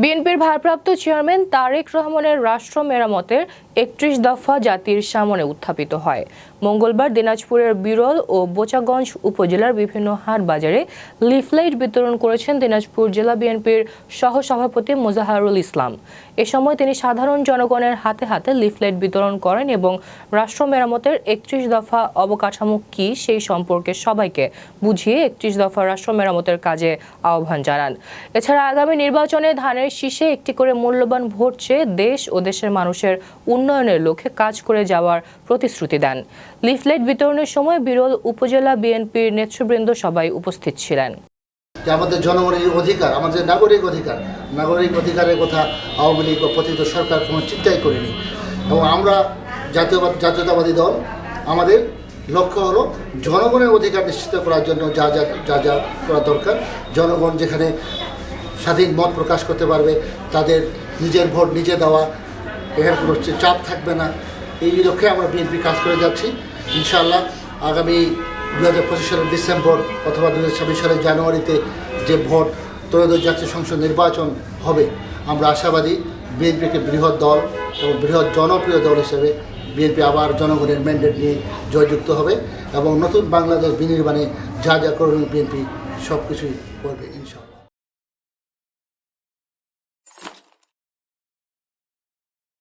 বিএনপির ভারপ্রাপ্ত চেয়ারম্যান তারেক রহমানের রাষ্ট্র মেরামতের ৩১ দফা জাতির সামনে উত্থাপিত হয়। মঙ্গলবার দিনাজপুরের বিরল ও বোচাগঞ্জ উপজেলার বিভিন্ন হাট বাজারে লিফলেট বিতরণ করেছেন দিনাজপুর জেলা বিএনপির সহসভাপতি মোজাহারুল ইসলাম। এ সময় তিনি সাধারণ জনগণের হাতে হাতে লিফলেট বিতরণ করেন এবং রাষ্ট্র মেরামতের ৩১ দফা অবকাঠামো কি সেই সম্পর্কে সবাইকে বুঝিয়ে ৩১ দফা রাষ্ট্র মেরামতের কাজে আহ্বান জানান। এছাড়া আগামী নির্বাচনে ধানের শীষে একটি করে মূল্যবান ভোট চেয়ে দেশ ও দেশের মানুষের উন্নয়নের লক্ষ্যে কাজ করে যাওয়ার প্রতিশ্রুতি দেন। লিফলেট বিতরণের সময় বিরল উপজেলা বিএনপির নেতৃবৃন্দ সবাই উপস্থিত ছিলেন। আমাদের জনগণের অধিকার, আমাদের নাগরিক অধিকারের কথা আওয়ামী লীগ বা পতিত সরকার কোনো চিন্তাই করেনি। এবং আমরা জাতীয়তাবাদী দল আমাদের লক্ষ্য হলো জনগণের অধিকার নিশ্চিত করার জন্য যা যা করা দরকার। জনগণ যেখানে স্বাধীন মত প্রকাশ করতে পারবে, তাদের নিজের ভোট নিজে দেওয়া, এখানে কোনো চাপ থাকবে না, এই লক্ষ্যে আমরা বিএনপি কাজ করে যাচ্ছি। ইনশাআল্লাহ আগামী 2025 সালের ডিসেম্বর অথবা 2026 সালের জানুয়ারিতে যে ভোট ত্রয়োদশ জাতীয় সংসদ নির্বাচন হবে, আমরা আশাবাদী বিএনপিকে বৃহৎ দল এবং বৃহৎ জনপ্রিয় দল হিসেবে বিএনপি আবার জনগণের ম্যান্ডেট নিয়ে জয়যুক্ত হবে এবং নতুন বাংলাদেশ বিনির্মাণে যা করণীয় বিএনপি সব কিছুই করবে ইনশাআল্লাহ।